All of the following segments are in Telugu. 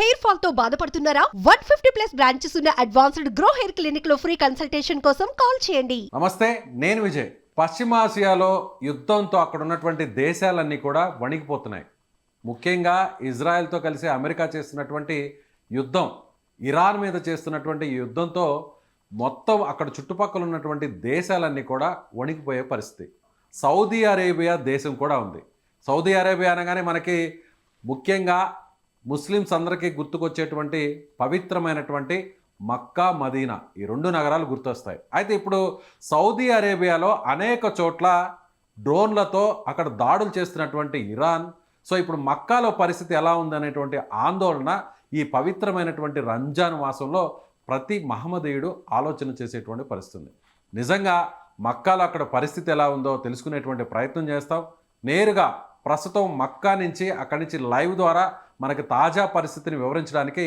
హెయిర్ ఫాల్ తో బాధపడుతున్నారా? 150+ బ్రాంచెస్ ఉన్న అడ్వాన్స్డ్ గ్రో హెయిర్ క్లినిక్ లో ఫ్రీ కన్సల్టేషన్ కోసం కాల్ చేయండి. నమస్తే, నేను విజయ్. పశ్చిమాసియాలో యుద్ధంతో అక్కడ ఉన్నటువంటి దేశాలన్నీ కూడా వణికిపోతున్నాయి. ముఖ్యంగా ఇజ్రాయెల్తో కలిసి అమెరికా చేస్తున్నటువంటి యుద్ధం, ఇరాన్ మీద చేస్తున్నటువంటి యుద్ధంతో మొత్తం అక్కడ చుట్టుపక్కల ఉన్నటువంటి దేశాలన్నీ కూడా వణికిపోయే పరిస్థితి. సౌదీ అరేబియా దేశం కూడా ఉంది. సౌదీ అరేబియా అనగానే మనకి ముఖ్యంగా ముస్లిమ్స్ అందరికీ గుర్తుకొచ్చేటువంటి పవిత్రమైనటువంటి మక్కా, మదీనా, ఈ రెండు నగరాలు గుర్తొస్తాయి. అయితే ఇప్పుడు సౌదీ అరేబియాలో అనేక చోట్ల డ్రోన్లతో అక్కడ దాడులు చేస్తున్నటువంటి ఇరాన్, సో ఇప్పుడు మక్కాలో పరిస్థితి ఎలా ఉందనేటువంటి ఆందోళన ఈ పవిత్రమైనటువంటి రంజాన్ మాసంలో ప్రతి మహమ్మదీయుడు ఆలోచన చేసేటువంటి పరిస్థితి. నిజంగా మక్కాలో అక్కడ పరిస్థితి ఎలా ఉందో తెలుసుకునేటువంటి ప్రయత్నం చేస్తాం. నేరుగా ప్రస్తుతం మక్కా నుంచి అక్కడి నుంచి లైవ్ ద్వారా మనకి తాజా పరిస్థితిని వివరించడానికి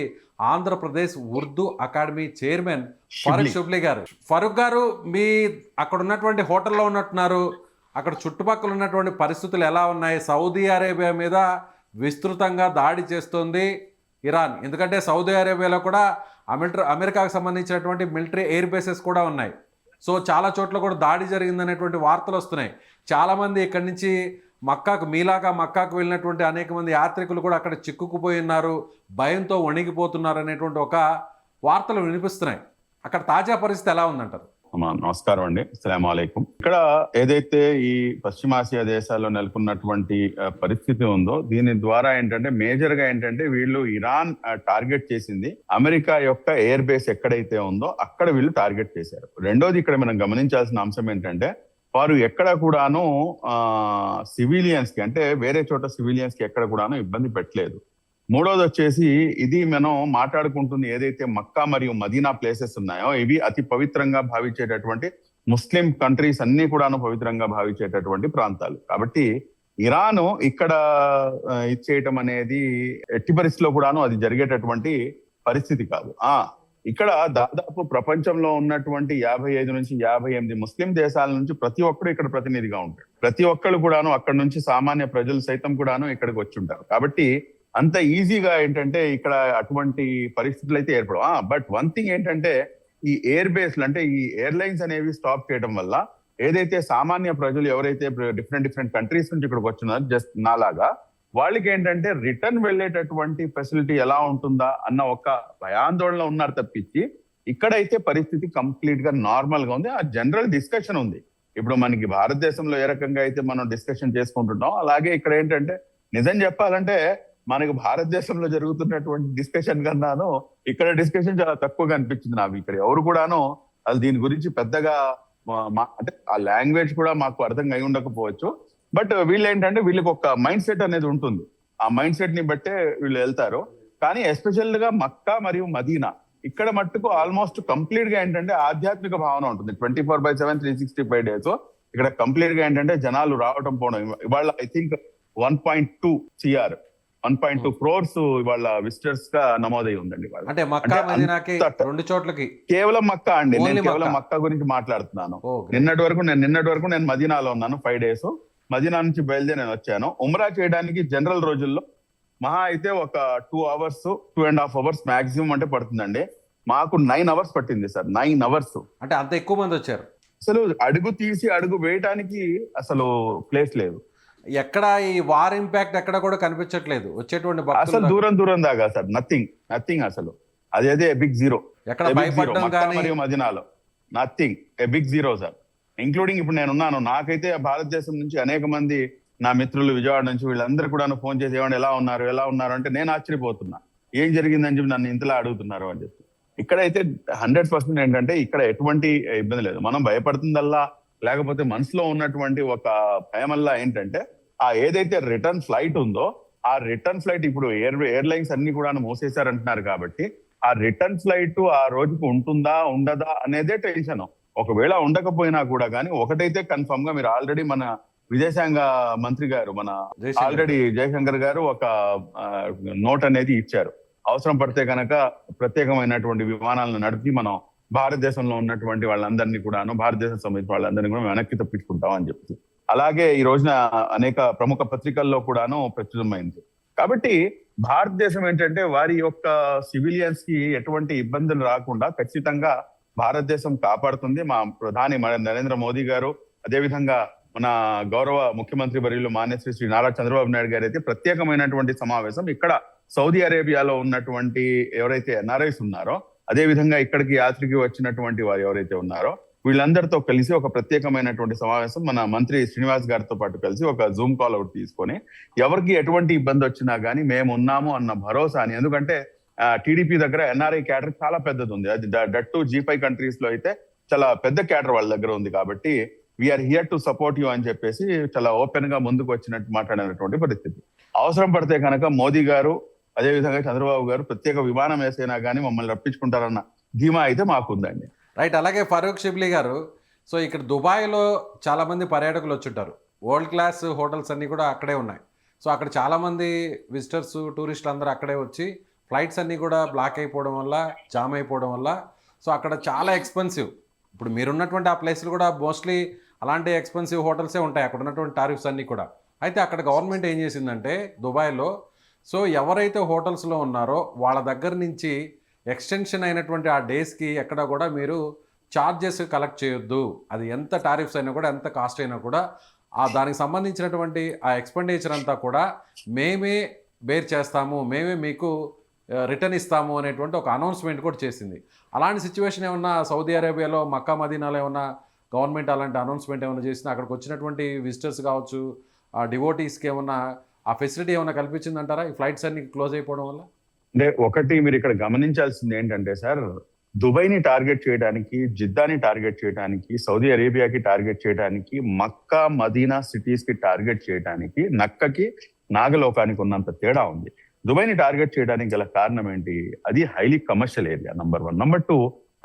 ఆంధ్రప్రదేశ్ ఉర్దూ అకాడమీ చైర్మన్ ఫరూక్ షుబ్లీ గారు. ఫరూక్ గారు, మీ అక్కడ ఉన్నటువంటి హోటల్లో ఉన్నట్టున్నారు. అక్కడ చుట్టుపక్కల ఉన్నటువంటి పరిస్థితులు ఎలా ఉన్నాయి? సౌదీ అరేబియా మీద విస్తృతంగా దాడి చేస్తుంది ఇరాన్. ఎందుకంటే సౌదీ అరేబియాలో కూడా అమెరికాకు సంబంధించినటువంటి మిలిటరీ ఎయిర్ బేసెస్ కూడా ఉన్నాయి. సో చాలా చోట్ల కూడా దాడి జరిగిందనేటువంటి వార్తలు వస్తున్నాయి. చాలామంది ఇక్కడి నుంచి మక్కాకు వెళ్ళినటువంటి అనేక మంది యాత్రికులు కూడా అక్కడ చిక్కుకుపోయి ఉన్నారు, భయంతో వణిగిపోతున్నారు అనేటువంటి ఒక వార్తలు వినిపిస్తున్నాయి. అక్కడ తాజా పరిస్థితి ఎలా ఉందంటారు? నమస్కారం అండి, అస్సలాము అలైకుం. ఇక్కడ ఏదైతే ఈ పశ్చిమాసియా దేశాల్లో నెలకొన్నటువంటి పరిస్థితి ఉందో, దీని ద్వారా ఏంటంటే మేజర్ గా ఏంటంటే వీళ్ళు ఇరాన్ టార్గెట్ చేసింది అమెరికా యొక్క ఎయిర్ బేస్ ఎక్కడైతే ఉందో అక్కడ వీళ్ళు టార్గెట్ చేశారు. రెండోది ఇక్కడ మనం గమనించాల్సిన అంశం ఏంటంటే వారు ఎక్కడ కూడాను సివిలియన్స్ కి, అంటే వేరే చోట సివిలియన్స్ కి ఎక్కడ కూడాను ఇబ్బంది పెట్టలేదు. మూడోది వచ్చేసి ఇది మనం మాట్లాడుకుంటుంది ఏదైతే మక్కా మరియు మదీనా ప్లేసెస్ ఉన్నాయో ఇవి అతి పవిత్రంగా భావించేటటువంటి ముస్లిం కంట్రీస్ అన్ని కూడాను పవిత్రంగా భావించేటటువంటి ప్రాంతాలు. కాబట్టి ఇరాన్ ఇక్కడ ఇచ్చేయటం అనేది ఎట్టి పరిస్థితిలో కూడాను అది జరిగేటటువంటి పరిస్థితి కాదు. ఇక్కడ దాదాపు ప్రపంచంలో ఉన్నటువంటి 55 నుంచి 58 ముస్లిం దేశాల నుంచి ప్రతి ఒక్కరు ఇక్కడ ప్రతినిధిగా ఉంటారు. ప్రతి ఒక్కరు కూడాను అక్కడ నుంచి సామాన్య ప్రజలు సైతం కూడాను ఇక్కడికి వచ్చి ఉంటారు. కాబట్టి అంత ఈజీగా ఏంటంటే ఇక్కడ అటువంటి పరిస్థితులు అయితే ఏర్పడవు. బట్ వన్ థింగ్ ఏంటంటే ఈ ఎయిర్ బేస్లు, అంటే ఈ ఎయిర్లైన్స్ అనేవి స్టాప్ చేయడం వల్ల ఏదైతే సామాన్య ప్రజలు ఎవరైతే డిఫరెంట్ కంట్రీస్ నుంచి ఇక్కడికి వచ్చినారో జస్ట్ నాలాగా వాళ్ళకి ఏంటంటే రిటర్న్ వెళ్ళేటటువంటి ఫెసిలిటీ ఎలా ఉంటుందా అన్న ఒక భయాందోళన ఉన్నారు తప్పించి ఇక్కడైతే పరిస్థితి కంప్లీట్ గా నార్మల్ గా ఉంది. ఆ జనరల్ డిస్కషన్ ఉంది. ఇప్పుడు మనకి భారతదేశంలో ఏ రకంగా అయితే మనం డిస్కషన్ చేసుకుంటున్నాం అలాగే ఇక్కడ ఏంటంటే నిజం చెప్పాలంటే మనకు భారతదేశంలో జరుగుతున్నటువంటి డిస్కషన్ కన్నాను ఇక్కడ డిస్కషన్ చాలా తక్కువగా అనిపించింది నాకు. ఇక్కడ ఎవరు కూడాను అది దీని గురించి పెద్దగా అంటే ఆ లాంగ్వేజ్ కూడా మాకు అర్థం అయి ఉండకపోవచ్చు. బట్ వీళ్ళు ఏంటంటే వీళ్ళకి ఒక మైండ్ సెట్ అనేది ఉంటుంది. ఆ మైండ్ సెట్ ని బట్టే వీళ్ళు వెళ్తారు. కానీ ఎస్పెషల్ గా మక్కా మరియు మదీనా ఇక్కడ మట్టుకు ఆల్మోస్ట్ కంప్లీట్ గా ఏంటంటే ఆధ్యాత్మిక భావన ఉంటుంది. 24/7 365 డేస్ ఇక్కడ కంప్లీట్ గా ఏంటంటే జనాలు రావటం పోవడం. ఇవాళ ఐ థింక్ 1.2 crores ఇవాళ విజిటర్స్ గా నమోదై ఉందండి. అంటే మక్కా మదీనాకి రెండు చోట్లకి కేవలం మక్కా అండి, నేను కేవలం మక్కా గురించి మాట్లాడుతున్నాను. నిన్నటి వరకు నేను మదీనాలో ఉన్నాను 5 days. మదీనా నుంచి బయలుదేరి నేను వచ్చాను. ఉమ్రా చేయడానికి జనరల్ రోజుల్లో మహా అయితే ఒక 2 hours 2.5 hours మాక్సిమం అంటే పడుతుందండి. మాకు 9 hours పట్టింది సార్. 9 hours. అంటే అంత ఎక్కువ మంది వచ్చారు. అసలు అడుగు వేయటానికి అసలు ప్లేస్ లేదు. ఎక్కడ ఈ వార్ ఇంపాక్ట్ ఎక్కడ కూడా కనిపించట్లేదు వచ్చేటువంటి అసలు దూరం దాకా సార్. నథింగ్ అసలు. అదే బిగ్ జీరో. ఎక్కడ భయపడడం కానీ మరియు మదీనాలో nothing, a big zero sir. Including ఇప్పుడు నేను ఉన్నాను, నాకైతే భారతదేశం నుంచి అనేక మంది నా మిత్రులు విజయవాడ నుంచి వీళ్ళందరూ కూడా ఫోన్ చేసి ఏమంటే ఎలా ఉన్నారు అంటే నేను ఆశ్చర్యపోతున్నా, ఏం జరిగిందని చెప్పి నన్ను ఇంతలా అడుగుతున్నారు అని చెప్పి. ఇక్కడైతే 100% ఏంటంటే ఇక్కడ ఎటువంటి ఇబ్బంది లేదు. మనం భయపడుతుందల్లా లేకపోతే మనసులో ఉన్నటువంటి ఒక భయమల్లా ఏంటంటే ఆ ఏదైతే రిటర్న్ ఫ్లైట్ ఉందో ఆ రిటర్న్ ఫ్లైట్ ఇప్పుడు ఎయిర్లైన్స్ అన్ని కూడా మూసేశారంటున్నారు. కాబట్టి ఆ రిటర్న్ ఫ్లైట్ ఆ రోజుకు ఉంటుందా ఉండదా అనేదే టెన్షన్. ఒకవేళ ఉండకపోయినా కూడా కానీ ఒకటైతే కన్ఫర్మ్ గా మీరు ఆల్రెడీ మన విదేశాంగ మంత్రి గారు ఆల్రెడీ జయశంకర్ గారు ఒక నోట్ అనేది ఇచ్చారు. అవసరం పడితే కనుక ప్రత్యేకమైనటువంటి విమానాలను నడిపి మనం భారతదేశంలో ఉన్నటువంటి వాళ్ళందరినీ కూడాను, భారతదేశం సంబంధించిన వాళ్ళందరినీ కూడా వెనక్కి తప్పించుకుంటాం అని చెప్పి. అలాగే ఈ రోజున అనేక ప్రముఖ పత్రికల్లో కూడాను ప్రచురమైంది. కాబట్టి భారతదేశం ఏంటంటే వారి యొక్క సివిలియన్స్ కి ఎటువంటి ఇబ్బందులు రాకుండా ఖచ్చితంగా భారతదేశం కాపాడుతుంది. మా ప్రధాని నరేంద్ర మోదీ గారు, అదేవిధంగా మన గౌరవ ముఖ్యమంత్రి వర్యులు మాన్యశ్రీ శ్రీ నారా చంద్రబాబు నాయుడు గారు అయితే ప్రత్యేకమైనటువంటి సమావేశం ఇక్కడ సౌదీ అరేబియాలో ఉన్నటువంటి ఎవరైతే ఎన్ఆర్ఐస్ ఉన్నారో, అదే విధంగా ఇక్కడికి యాత్రికి వచ్చినటువంటి వారు ఎవరైతే ఉన్నారో వీళ్ళందరితో కలిసి ఒక ప్రత్యేకమైనటువంటి సమావేశం మన మంత్రి శ్రీనివాస్ గారితో పాటు కలిసి ఒక జూమ్ కాల్ అవుట్ తీసుకొని ఎవరికి ఎటువంటి ఇబ్బంది వచ్చినా గానీ మేము ఉన్నాము అన్న భరోసాని, ఎందుకంటే టీడీపీ దగ్గర ఎన్ఆర్ఐ క్యాడర్ చాలా పెద్దది ఉంది. అది డట్టు G5 కంట్రీస్ లో అయితే చాలా పెద్ద క్యాడర్ వాళ్ళ దగ్గర ఉంది. కాబట్టి we're here to support you అని చెప్పేసి చాలా ఓపెన్ గా ముందుకు వచ్చినట్టు మాట్లాడినటువంటి పరిస్థితి. అవసరం పడితే కనుక మోదీ గారు అదేవిధంగా చంద్రబాబు గారు ప్రత్యేక విమానం వేసైనా కానీ మమ్మల్ని రప్పించుకుంటారన్న ధీమా అయితే మాకుందండి. రైట్. అలాగే ఫరూక్ షిబ్లీ గారు, సో ఇక్కడ దుబాయ్లో చాలామంది పర్యాటకులు వచ్చుంటారు. వరల్డ్ క్లాస్ హోటల్స్ అన్నీ కూడా అక్కడే ఉన్నాయి. సో అక్కడ చాలామంది విజిటర్స్, టూరిస్టులు అందరూ అక్కడే వచ్చి ఫ్లైట్స్ అన్నీ కూడా బ్లాక్ అయిపోవడం వల్ల, జామ్ అయిపోవడం వల్ల సో అక్కడ చాలా ఎక్స్పెన్సివ్. ఇప్పుడు మీరున్నటువంటి ఆ ప్లేస్లు కూడా మోస్ట్లీ అలాంటి ఎక్స్పెన్సివ్ హోటల్సే ఉంటాయి, అక్కడ ఉన్నటువంటి టారిఫ్స్ అన్నీ కూడా. అయితే అక్కడ గవర్నమెంట్ ఏం చేసిందంటే దుబాయ్లో, సో ఎవరైతే హోటల్స్లో ఉన్నారో వాళ్ళ దగ్గర నుంచి ఎక్స్టెన్షన్ అయినటువంటి ఆ డేస్కి ఎక్కడ కూడా మీరు ఛార్జెస్ కలెక్ట్ చేయొద్దు. అది ఎంత టారిఫ్స్ అయినా కూడా, ఎంత కాస్ట్ అయినా కూడా దానికి సంబంధించినటువంటి ఆ ఎక్స్పెండిచర్ అంతా కూడా మేమే బేర్ చేస్తాము, మేమే మీకు రిటర్న్ ఇస్తాము అనేటువంటి ఒక అనౌన్స్మెంట్ కూడా చేసింది. అలాంటి సిచ్యువేషన్ ఏమన్నా సౌదీ అరేబియాలో మక్కా మదీనాలో ఏమన్నా గవర్నమెంట్ అలాంటి అనౌన్స్మెంట్ ఏమైనా చేసినా అక్కడికి వచ్చినటువంటి విజిటర్స్ కావచ్చు, ఆ డివోటీస్కి ఏమన్నా ఆ ఫెసిలిటీ ఏమైనా కల్పించిందంటారా ఈ ఫ్లైట్స్ అన్ని క్లోజ్ అయిపోవడం వల్ల? అంటే ఒకటి మీరు ఇక్కడ గమనించాల్సింది ఏంటంటే సార్, దుబాయ్ని టార్గెట్ చేయడానికి, జిద్దాని టార్గెట్ చేయడానికి, సౌదీ అరేబియాకి టార్గెట్ చేయడానికి, మక్కా మదీనా సిటీస్ కి టార్గెట్ చేయడానికి నక్కకి నాగలోకానికి ఉన్నంత తేడా ఉంది. దుబాయ్ని టార్గెట్ చేయడానికి గల కారణం ఏంటి? అది highly commercial area number 1. Number 2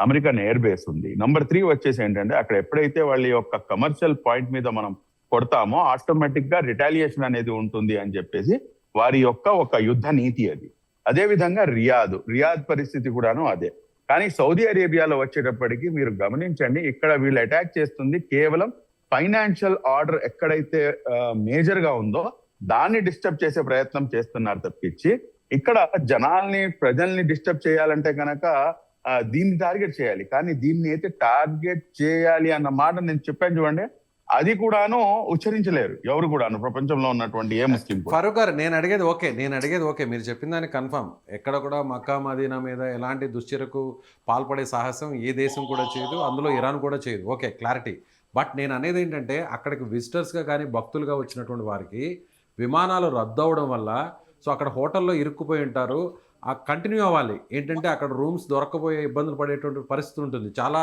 American air base ఉంది. నంబర్ 3 వచ్చేసి ఏంటంటే అక్కడ ఎప్పుడైతే వాళ్ళ యొక్క కమర్షియల్ పాయింట్ మీద మనం కొడతామో ఆటోమేటిక్ గా రిటాలియేషన్ అనేది ఉంటుంది అని చెప్పేసి వారి యొక్క ఒక యుద్ధ నీతి అది. అదే విధంగా రియాద్ పరిస్థితి కూడాను అదే. కానీ సౌదీ అరేబియాలో వచ్చేటప్పటికి మీరు గమనించండి, ఇక్కడ వీళ్ళు అటాక్ చేస్తుంది కేవలం ఫైనాన్షియల్ ఆర్డర్ ఎక్కడైతే మేజర్ గా ఉందో దాన్ని డిస్టర్బ్ చేసే ప్రయత్నం చేస్తున్నారు తప్పించి, ఇక్కడ ప్రజల్ని డిస్టర్బ్ చేయాలంటే కనుక దీన్ని టార్గెట్ చేయాలి. కానీ దీన్ని అయితే టార్గెట్ చేయాలి అన్న మాట నేను చెప్పాను చూడండి, అది కూడాను ఉచ్చరించలేరు ఎవరు కూడాను ప్రపంచంలో ఉన్నటువంటి ఏ ముస్లిం. ఫరూక్ గారు, నేను అడిగేది ఓకే, మీరు చెప్పిన దానికి కన్ఫర్మ్. ఎక్కడ కూడా మక్కా మదీనా మీద ఎలాంటి దుశ్చర్యకు పాల్పడే సాహసం ఏ దేశం కూడా చేయదు, అందులో ఇరాన్ కూడా చేయదు. Okay, clarity. బట్ నేను అనేది ఏంటంటే అక్కడికి విజిటర్స్గా కానీ భక్తులుగా వచ్చినటువంటి వారికి విమానాలు రద్దు అవడం వల్ల సో అక్కడ హోటల్లో ఇరుక్కుపోయి ఉంటారు. కంటిన్యూ అవ్వాలి. ఏంటంటే అక్కడ రూమ్స్ దొరకపోయే ఇబ్బందులు పడేటువంటి పరిస్థితి ఉంటుంది. చాలా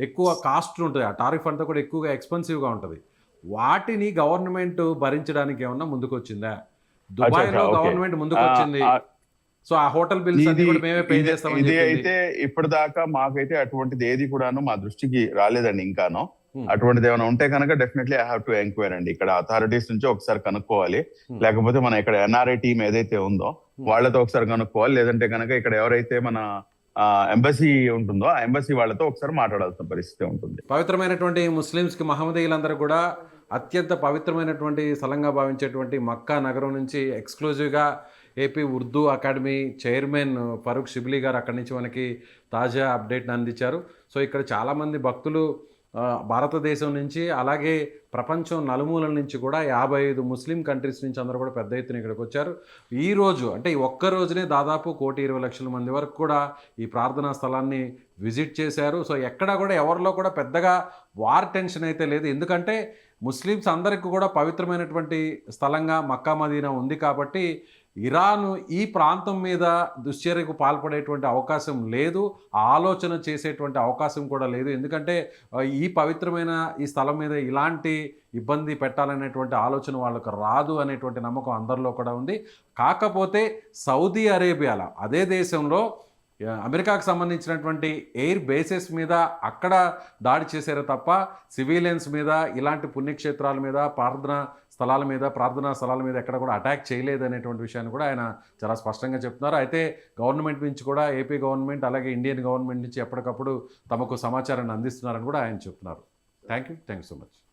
ఎక్కువ కాస్ట్ ఉంటుంది. ఆ టారిఫ్ అంతా కూడా ఎక్కువగా ఎక్స్పెన్సివ్గా ఉంటుంది. వాటిని గవర్నమెంట్ భరించడానికి ఏమన్నా ముందుకు వచ్చిందా? దుబాయ్లో గవర్నమెంట్ ముందుకు వచ్చింది. సో ఆ హోటల్ బిల్స్ అన్ని కూడా మేమే పే చేస్తామని ఇది అయితే ఇప్పటిదాకా మాకైతే అటువంటిది ఏది కూడాను మా దృష్టికి రాలేదండి ఇంకాను. అటువంటిది ఏమైనా ఉంటే కనుక definitely I have to enquire అండి. ఇక్కడ అథారిటీస్ నుంచి ఒకసారి కనుక్కోవాలి, లేకపోతే మన ఇక్కడ ఎన్ఆర్ఐ టీం ఏదైతే ఉందో వాళ్ళతో ఒకసారి కనుక్కోవాలి, లేదంటే కనుక ఇక్కడ ఎవరైతే మన ఎంబసీ ఉంటుందో ఆ ఎంబసీ వాళ్ళతో ఒకసారి మాట్లాడాల్సిన పరిస్థితి ఉంటుంది. పవిత్రమైనటువంటి ముస్లిమ్స్ కి, మహమ్మదీయులందరూ కూడా అత్యంత పవిత్రమైనటువంటి స్థలంగా భావించేటువంటి మక్కా నగరం నుంచి ఎక్స్క్లూజివ్గా AP Urdu academy chairman Farooq Shibli గారు అక్కడి నుంచి మనకి తాజా అప్డేట్ని అందించారు. సో ఇక్కడ చాలామంది భక్తులు భారతదేశం నుంచి అలాగే ప్రపంచం నలుమూలల నుంచి కూడా 55 ముస్లిం కంట్రీస్ నుంచి అందరూ కూడా పెద్ద ఎత్తున ఇక్కడికి వచ్చారు. ఈ రోజు అంటే ఈ ఒక్క రోజునే దాదాపు 1,20,00,000 మంది వరకు కూడా ఈ ప్రార్థనా స్థలాన్ని విజిట్ చేశారు. సో ఎక్కడా కూడా ఎవరిలో కూడా పెద్దగా వార్ టెన్షన్ అయితే లేదు. ఎందుకంటే ముస్లిమ్స్ అందరికీ కూడా పవిత్రమైనటువంటి స్థలంగా మక్కా మదీనా ఉంది కాబట్టి ఇరాన్ ఈ ప్రాంతం మీద దుశ్చర్యకు పాల్పడేటువంటి అవకాశం లేదు, ఆలోచన చేసేటువంటి అవకాశం కూడా లేదు. ఎందుకంటే ఈ పవిత్రమైన ఈ స్థలం మీద ఇలాంటి ఇబ్బంది పెట్టాలనేటువంటి ఆలోచన వాళ్ళకు రాదు అనేటువంటి నమ్మకం అందరిలో కూడా ఉంది. కాకపోతే సౌదీ అరేబియాలో అదే దేశంలో అమెరికాకు సంబంధించినటువంటి ఎయిర్ బేసెస్ మీద అక్కడ దాడి చేశారు తప్ప సివిలియన్స్ మీద, ఇలాంటి పుణ్యక్షేత్రాల మీద, ప్రార్థనా స్థలాల మీద ఎక్కడ కూడా అటాక్ చేయలేదు అనేటువంటి విషయాన్ని కూడా ఆయన చాలా స్పష్టంగా చెప్తున్నారు. అయితే గవర్నమెంట్ నుంచి కూడా ఏపీ గవర్నమెంట్ అలాగే ఇండియన్ గవర్నమెంట్ నుంచి ఎప్పటికప్పుడు తమకు సమాచారాన్ని అందిస్తున్నారని కూడా ఆయన చెప్తున్నారు. Thank you so much.